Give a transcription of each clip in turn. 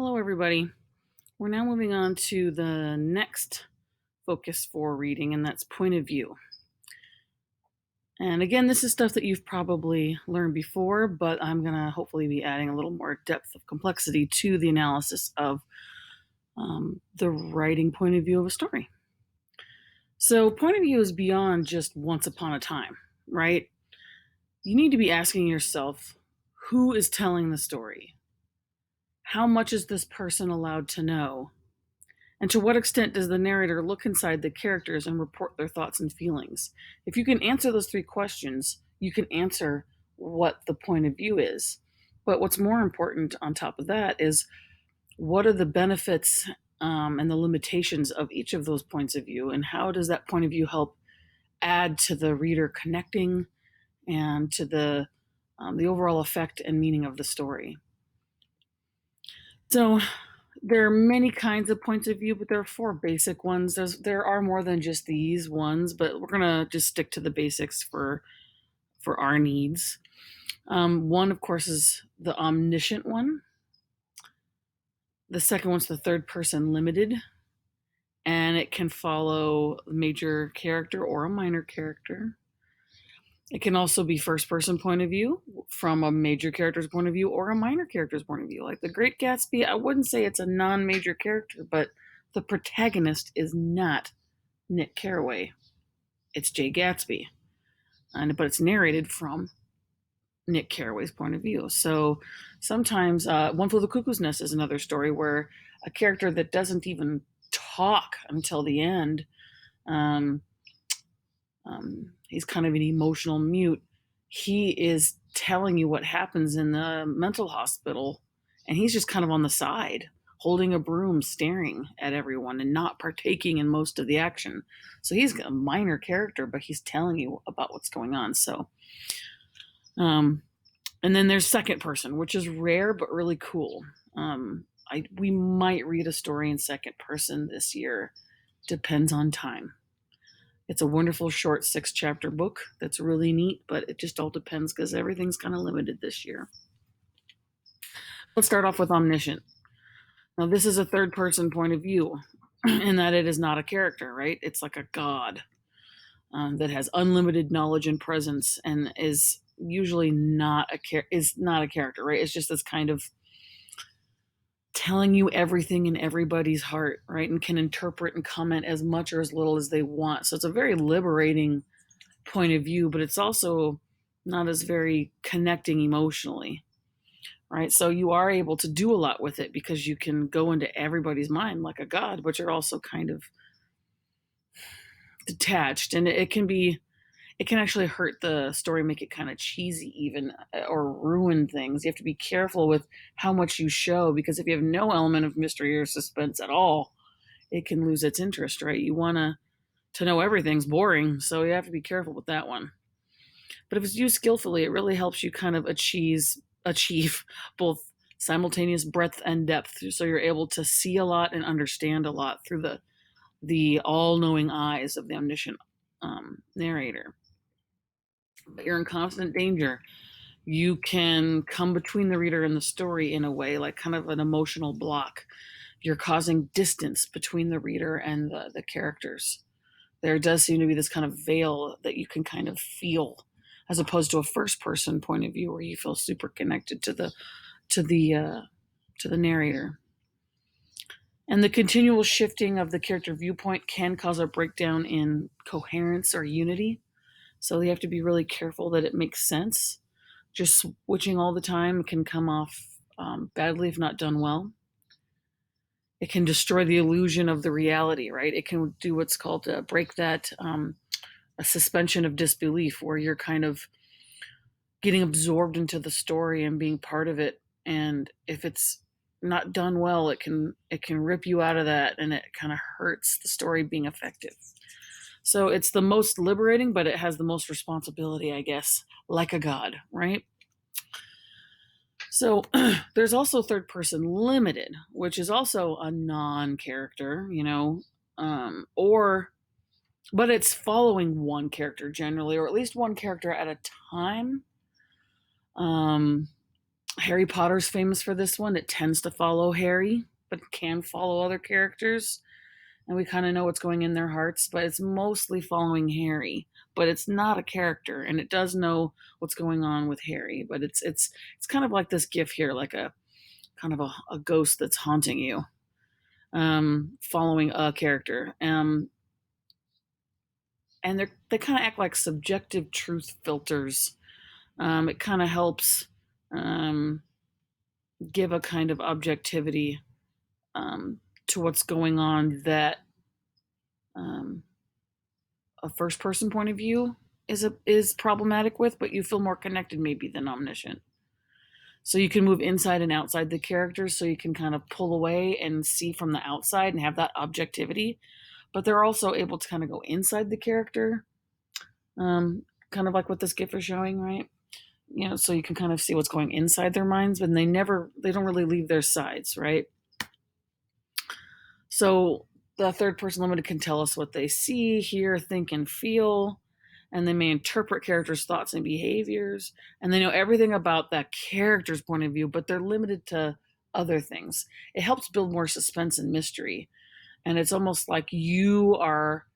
Hello, everybody. We're now moving on to the next focus for reading, and that's point of view. And again, this is stuff that you've probably learned before, but I'm going to hopefully be adding a little more depth of complexity to the analysis of the writing point of view of a story. So, point of view is beyond just once upon a time, right? You need to be asking yourself, who is telling the story? How much is this person allowed to know? And to what extent does the narrator look inside the characters and report their thoughts and feelings? If you can answer those three questions, you can answer what the point of view is. But what's more important on top of that is what are the benefits and the limitations of each of those points of view, and how does that point of view help add to the reader connecting and to the overall effect and meaning of the story? So there are many kinds of points of view, but there are four basic ones. There are more than just these ones, but we're gonna just stick to the basics for our needs. One, of course, is the omniscient one. The second one's the third person limited, and it can follow a major character or a minor character. It can also be first person point of view from a major character's point of view or a minor character's point of view. Like The Great Gatsby, I wouldn't say it's a non major character, but the protagonist is not Nick Carraway. It's Jay Gatsby. But it's narrated from Nick Carraway's point of view. So sometimes One Flew the Cuckoo's Nest is another story where a character that doesn't even talk until the end, um, he's kind of an emotional mute. He is telling you what happens in the mental hospital, and he's just kind of on the side, holding a broom, staring at everyone, and not partaking in most of the action. So he's a minor character, but he's telling you about what's going on. So, and then there's second person, which is rare but really cool. We might read a story in second person this year. Depends on time. It's a wonderful short 6-chapter book that's really neat, but it just all depends because everything's kind of limited this year. Let's start off with omniscient. Now, this is a third person point of view in that it is not a character, right? It's like a god that has unlimited knowledge and presence and is usually not a character, right? It's just this kind of telling you everything in everybody's heart, right? And can interpret and comment as much or as little as they want. So it's a very liberating point of view, but it's also not as very connecting emotionally, right? So you are able to do a lot with it because you can go into everybody's mind like a god, but you're also kind of detached, and it can actually hurt the story, make it kind of cheesy even, or ruin things. You have to be careful with how much you show, because if you have no element of mystery or suspense at all, it can lose its interest, right? You want to know everything's boring, so you have to be careful with that one. But if it's used skillfully, it really helps you kind of achieve both simultaneous breadth and depth, so you're able to see a lot and understand a lot through the all-knowing eyes of the omniscient narrator. But you're in constant danger. You can come between the reader and the story in a way, like kind of an emotional block. You're causing distance between the reader and the characters. There does seem to be this kind of veil that you can kind of feel, as opposed to a first person point of view where you feel super connected to the narrator. And the continual shifting of the character viewpoint can cause a breakdown in coherence or unity. So you have to be really careful that it makes sense. Just switching all the time can come off badly if not done well. It can destroy the illusion of the reality, right? It can do what's called break that a suspension of disbelief, where you're kind of getting absorbed into the story and being part of it. And if it's not done well, it can rip you out of that, and it kind of hurts the story being effective. So it's the most liberating, but it has the most responsibility, I guess, like a god, right? So there's also third person limited, which is also a non-character, but it's following one character generally, or at least one character at a time. Harry Potter's famous for this one. It tends to follow Harry, but can follow other characters. And we kind of know what's going in their hearts, but it's mostly following Harry. But it's not a character, and it does know what's going on with Harry. But it's kind of like this GIF here, like a kind of a ghost that's haunting you, following a character. And they kind of act like subjective truth filters. It kind of helps um, give a kind of objectivity to what's going on that um, a first person point of view is problematic with, but you feel more connected maybe than omniscient. So you can move inside and outside the characters, so you can kind of pull away and see from the outside and have that objectivity. But they're also able to kind of go inside the character, kind of like what this GIF is showing, right? So you can kind of see what's going inside their minds, but they don't really leave their sides, right? So the third person limited can tell us what they see, hear, think, and feel, and they may interpret characters' thoughts and behaviors, and they know everything about that character's point of view, but they're limited to other things. It helps build more suspense and mystery, and it's almost like you are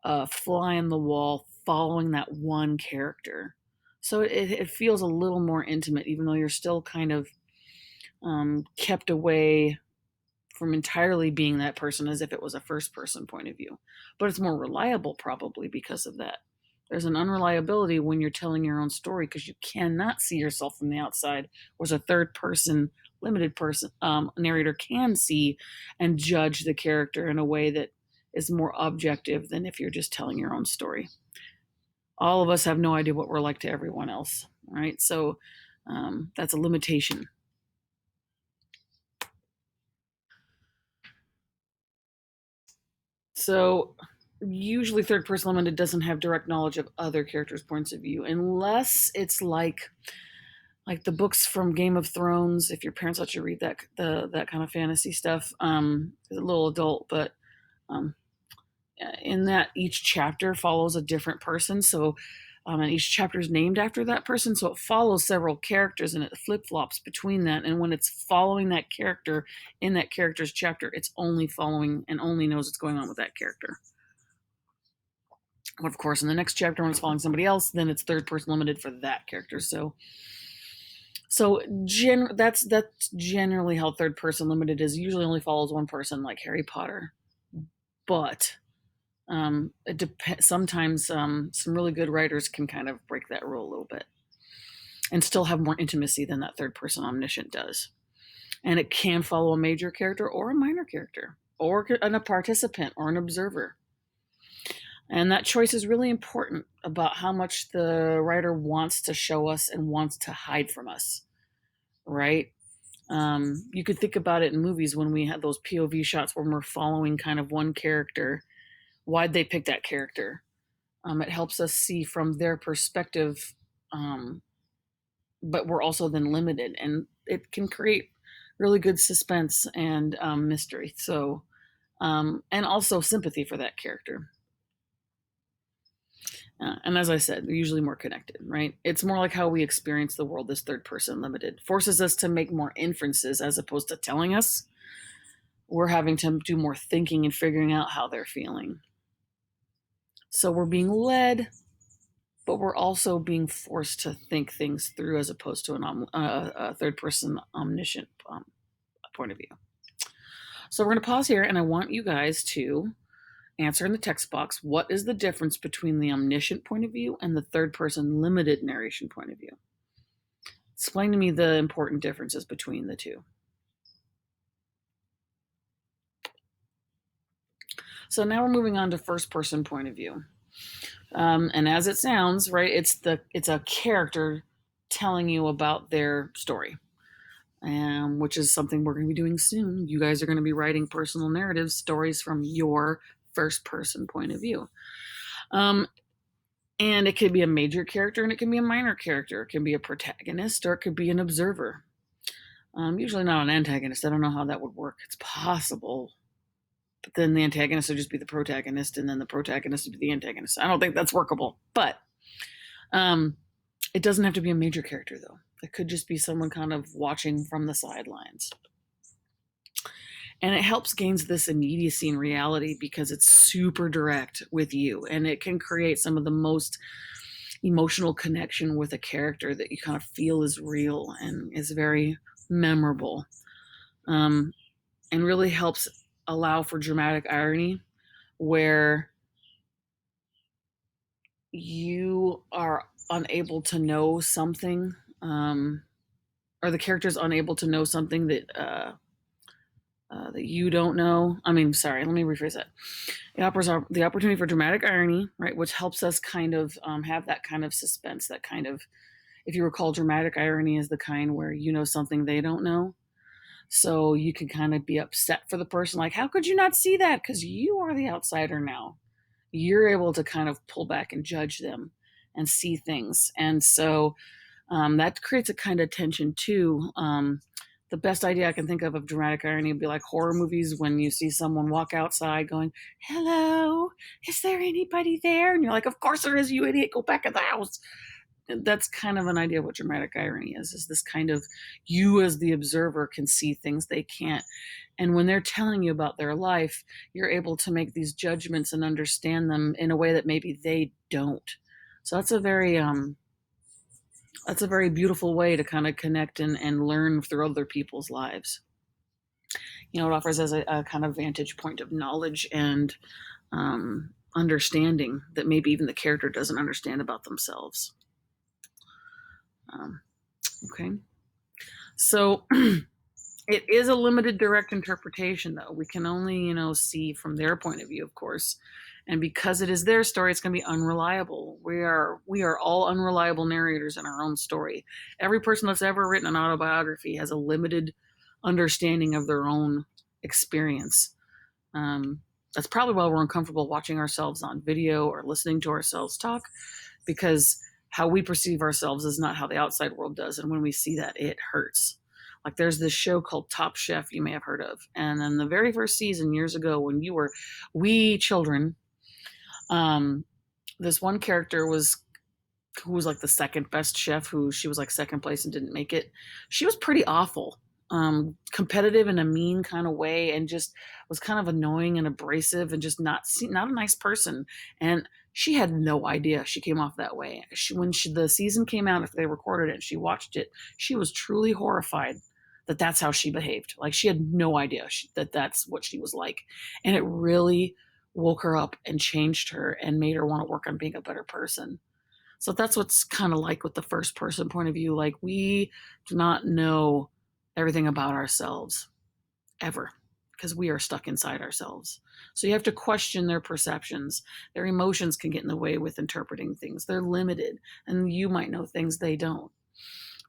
a fly on the wall following that one character. So it feels a little more intimate, even though you're still kind of kept away from entirely being that person as if it was a first person point of view. But it's more reliable probably because of that. There's an unreliability when you're telling your own story because you cannot see yourself from the outside, whereas a third person, limited person narrator can see and judge the character in a way that is more objective than if you're just telling your own story. All of us have no idea what we're like to everyone else, right? So that's a limitation. So usually third person limited doesn't have direct knowledge of other characters' points of view unless it's like the books from Game of Thrones. If your parents let you read that kind of fantasy stuff, it's a little adult, but um, in that each chapter follows a different person. So and each chapter is named after that person, so it follows several characters and it flip-flops between that. And when it's following that character in that character's chapter, it's only following and only knows what's going on with that character. Of course, in the next chapter, when it's following somebody else, then it's third person limited for that character. So that's generally how third person limited is. Usually only follows one person, like Harry Potter. But it depends. Sometimes some really good writers can kind of break that rule a little bit and still have more intimacy than that third person omniscient does. And it can follow a major character or a minor character or a participant or an observer. And that choice is really important about how much the writer wants to show us and wants to hide from us, right? You could think about it in movies when we had those POV shots where we're following kind of one character. Why'd they pick that character? It helps us see from their perspective, but we're also then limited, and it can create really good suspense and mystery. So, and also sympathy for that character. And as I said, they're usually more connected, right? It's more like how we experience the world as third person limited. Forces us to make more inferences as opposed to telling us. We're having to do more thinking and figuring out how they're feeling. So we're being led, but we're also being forced to think things through as opposed to a third person omniscient point of view. So we're going to pause here, and I want you guys to answer in the text box, what is the difference between the omniscient point of view and the third person limited narration point of view? Explain to me the important differences between the two. So now we're moving on to first person point of view. And as it sounds, right, it's a character telling you about their story, which is something we're going to be doing soon. You guys are going to be writing personal narratives, stories from your first person point of view. And it could be a major character and it can be a minor character. It can be a protagonist or it could be an observer. Usually not an antagonist. I don't know how that would work. It's possible. But then the antagonist would just be the protagonist and then the protagonist would be the antagonist. I don't think that's workable. But it doesn't have to be a major character, though. It could just be someone kind of watching from the sidelines. And it helps gains this immediacy in reality because it's super direct with you, and it can create some of the most emotional connection with a character that you kind of feel is real and is very memorable, um, and really helps allow for dramatic irony where you are unable to know something, or the character is unable to know something that you don't know. I mean, sorry, let me rephrase that. It offers the opportunity for dramatic irony, right, which helps us kind of have that kind of suspense, that kind of, if you recall, dramatic irony is the kind where you know something they don't know. So you can kind of be upset for the person, like, how could you not see that? Because you are the outsider now. You're able to kind of pull back and judge them and see things. And so that creates a kind of tension too. The best idea I can think of dramatic irony would be like horror movies when you see someone walk outside going, hello, is there anybody there? And you're like, of course there is, you idiot, go back in the house. That's kind of an idea of what dramatic irony is this kind of, you as the observer can see things they can't. And when they're telling you about their life, you're able to make these judgments and understand them in a way that maybe they don't. So that's a very beautiful way to kind of connect and learn through other people's lives. It offers as a kind of vantage point of knowledge and understanding that maybe even the character doesn't understand about themselves. Okay. So it is a limited direct interpretation, though. We can only, see from their point of view, of course. And because it is their story, it's going to be unreliable. We are all unreliable narrators in our own story. Every person that's ever written an autobiography has a limited understanding of their own experience. That's probably why we're uncomfortable watching ourselves on video or listening to ourselves talk, because how we perceive ourselves is not how the outside world does. And when we see that, it hurts. Like there's this show called Top Chef you may have heard of. And in the very first season years ago when you were wee children, this one character who was like the second best chef, who she was like second place and didn't make it. She was pretty awful, competitive in a mean kind of way, and just was kind of annoying and abrasive and just not a nice person. And she had no idea she came off that way. When the season came out, if they recorded it and she watched it, she was truly horrified that that's how she behaved. Like she had no idea that that's what she was like. And it really woke her up and changed her and made her want to work on being a better person. So that's what's kind of like with the first person point of view. Like we do not know everything about ourselves ever, because we are stuck inside ourselves. So you have to question their perceptions. Their emotions can get in the way with interpreting things. They're limited, and you might know things they don't.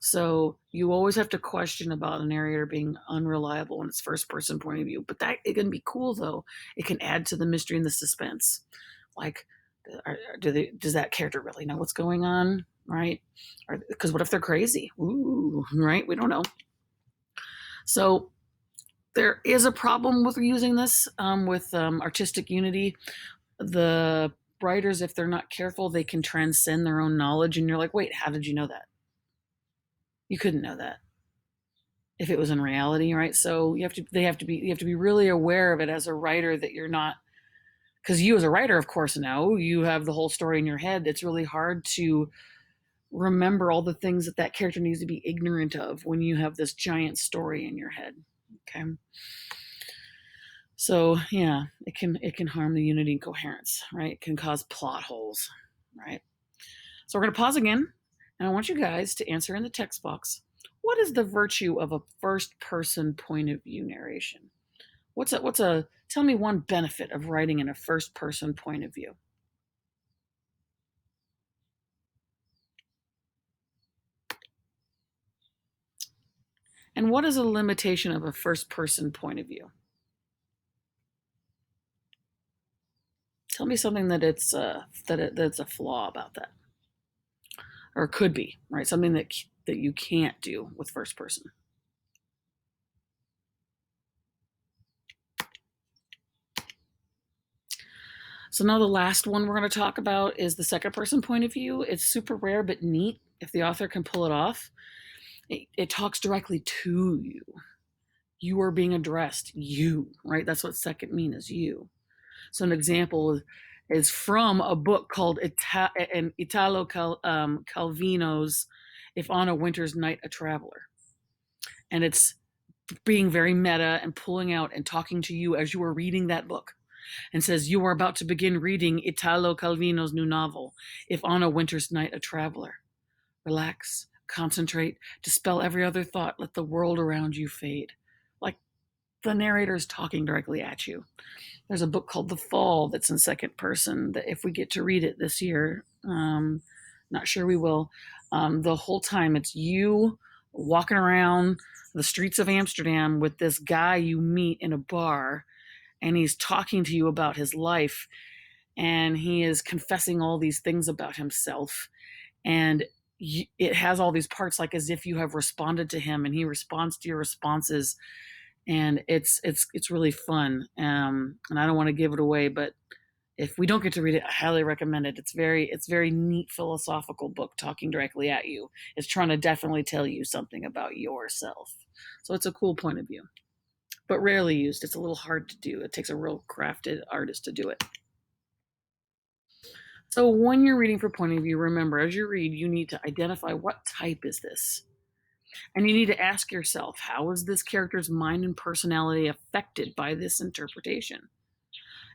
So you always have to question about a narrator being unreliable in its first person point of view. But that it can be cool though. It can add to the mystery and the suspense. Like, does that character really know what's going on, right? Because what if they're crazy? Ooh, right? We don't know. So there is a problem with using this with artistic unity. The writers, if they're not careful, they can transcend their own knowledge, and you're like, wait, how did you know that? You couldn't know that if it was in reality, right? So you have to be really aware of it as a writer, that you're not, because you as a writer, of course, know you have the whole story in your head. It's really hard to remember all the things that character needs to be ignorant of when you have this giant story in your head. Okay. So yeah, it can harm the unity and coherence, right? It can cause plot holes, right? So we're going to pause again, and I want you guys to answer in the text box, what is the virtue of a first person point of view narration? Tell me one benefit of writing in a first person point of view. And what is a limitation of a first person point of view? Tell me something that's a flaw about that, or could be, right? Something that you can't do with first person. So now the last one we're going to talk about is the second person point of view. It's super rare but neat if the author can pull it off. It talks directly to you. You are being addressed, you, right? That's what second mean is you. So an example is from a book called Italo Calvino's If on a Winter's Night a Traveler. And it's being very meta and pulling out and talking to you as you are reading that book, and says, you are about to begin reading Italo Calvino's new novel, If on a Winter's Night a Traveler. Relax, concentrate, dispel every other thought, let the world around you fade. Like the narrator is talking directly at you. There's a book called The Fall that's in second person that if we get to read it this year, not sure we will, the whole time it's you walking around the streets of Amsterdam with this guy you meet in a bar, and he's talking to you about his life, and he is confessing all these things about himself, and it has all these parts like as if you have responded to him and he responds to your responses, and it's really fun. And I don't want to give it away, but if we don't get to read it, I highly recommend it. It's very neat philosophical book talking directly at you. It's trying to definitely tell you something about yourself. So it's a cool point of view, but rarely used. It's a little hard to do. It takes a real crafted artist to do it. So when you're reading for point of view, remember, as you read, you need to identify what type is this. And you need to ask yourself, how is this character's mind and personality affected by this interpretation?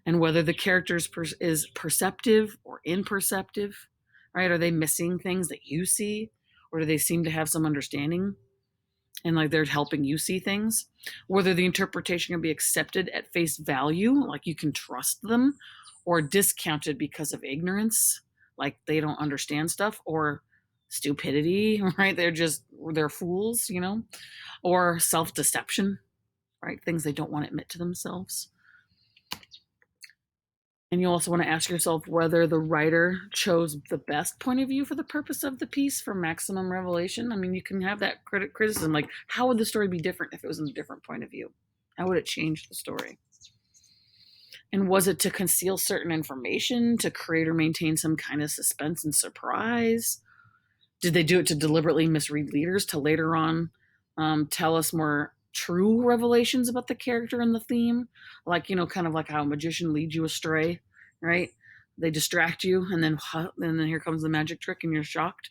And whether the character is perceptive or imperceptive, right? Are they missing things that you see? Or do they seem to have some understanding and like they're helping you see things? Whether the interpretation can be accepted at face value, like you can trust them, or discounted because of ignorance, like they don't understand stuff, or stupidity, right? They're fools, or self-deception, right? Things they don't want to admit to themselves. And you also want to ask yourself whether the writer chose the best point of view for the purpose of the piece for maximum revelation. I mean, you can have that criticism, like, how would the story be different if it was in a different point of view? How would it change the story? And was it to conceal certain information, to create or maintain some kind of suspense and surprise? Did they do it to deliberately misread readers to later on tell us more true revelations about the character and the theme? Like, kind of like how a magician leads you astray, right? They distract you, and then here comes the magic trick, and you're shocked.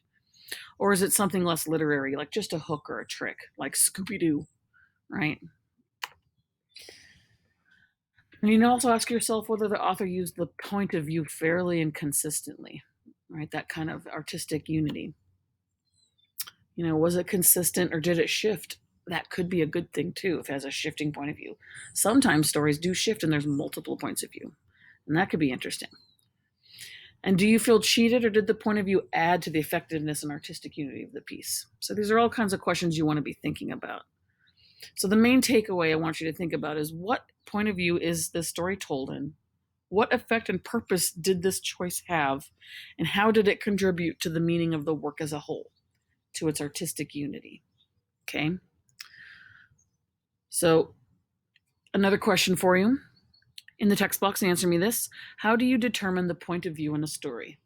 Or is it something less literary, like just a hook or a trick, like Scooby-Doo, right? And you can also ask yourself whether the author used the point of view fairly and consistently, right? That kind of artistic unity. Was it consistent or did it shift? That could be a good thing too, if it has a shifting point of view. Sometimes stories do shift and there's multiple points of view, and that could be interesting. And do you feel cheated, or did the point of view add to the effectiveness and artistic unity of the piece? So these are all kinds of questions you want to be thinking about. So the main takeaway I want you to think about is, what point of view is this story told in? What effect and purpose did this choice have? And how did it contribute to the meaning of the work as a whole, to its artistic unity? Okay. So another question for you. In the text box, answer me this. How do you determine the point of view in a story?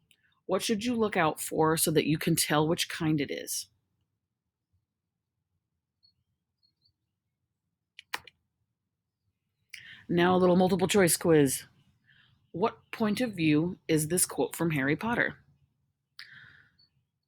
What should you look out for so that you can tell which kind it is? Now a little multiple choice quiz. What point of view is this quote from Harry Potter?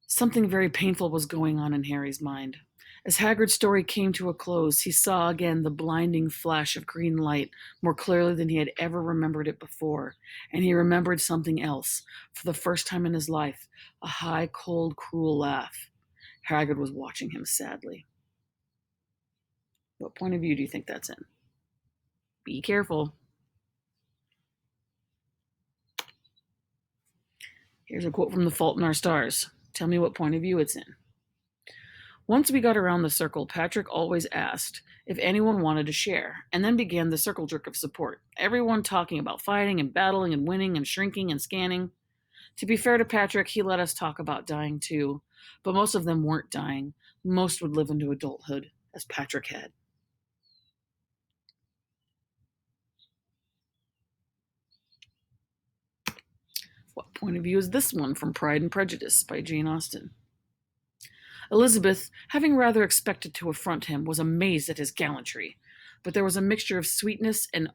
Something very painful was going on in Harry's mind. As Hagrid's story came to a close, he saw again the blinding flash of green light more clearly than he had ever remembered it before, and he remembered something else. For the first time in his life, a high, cold, cruel laugh. Hagrid was watching him sadly. What point of view do you think that's in? Be careful. Here's a quote from The Fault in Our Stars. Tell me what point of view it's in. Once we got around the circle, Patrick always asked if anyone wanted to share, and then began the circle jerk of support. Everyone talking about fighting and battling and winning and shrinking and scanning. To be fair to Patrick, he let us talk about dying too, but most of them weren't dying. Most would live into adulthood, as Patrick had. What point of view is this one from Pride and Prejudice by Jane Austen? Elizabeth, having rather expected to affront him, was amazed at his gallantry, but there was a mixture of sweetness and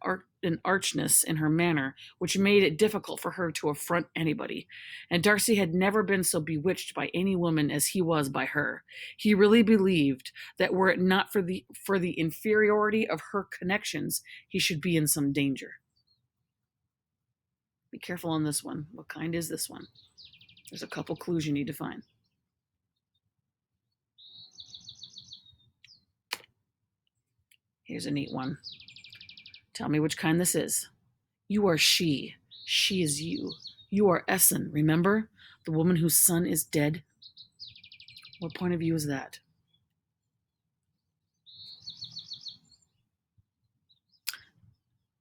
archness in her manner which made it difficult for her to affront anybody, and Darcy had never been so bewitched by any woman as he was by her. He really believed that were it not for the inferiority of her connections, he should be in some danger. Be careful on this one. What kind is this one? There's a couple clues you need to find. Here's a neat one. Tell me which kind this is. You are she. She is you. You are Essen, remember? The woman whose son is dead. What point of view is that?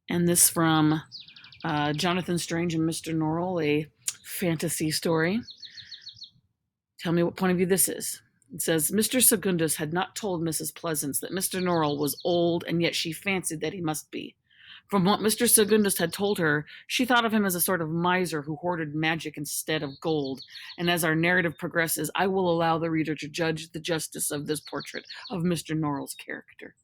And this from Jonathan Strange and Mr. Norrell, a fantasy story. Tell me what point of view this is. It says, Mr. Segundus had not told Mrs. Pleasance that Mr. Norrell was old, and yet she fancied that he must be. From what Mr. Segundus had told her, she thought of him as a sort of miser who hoarded magic instead of gold. And as our narrative progresses, I will allow the reader to judge the justice of this portrait of Mr. Norrell's character.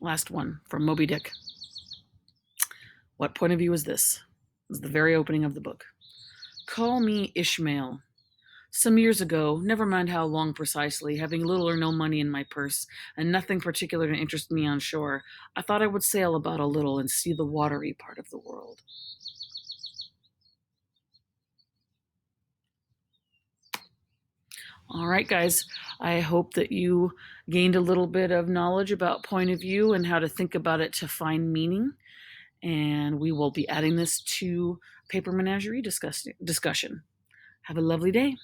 Last one from Moby Dick. What point of view is this? This is the very opening of the book. Call me Ishmael. Some years ago, never mind how long precisely, having little or no money in my purse, and nothing particular to interest me on shore, I thought I would sail about a little and see the watery part of the world. All right, guys, I hope that you gained a little bit of knowledge about point of view and how to think about it to find meaning. And we will be adding this to Paper Menagerie discussion. Have a lovely day.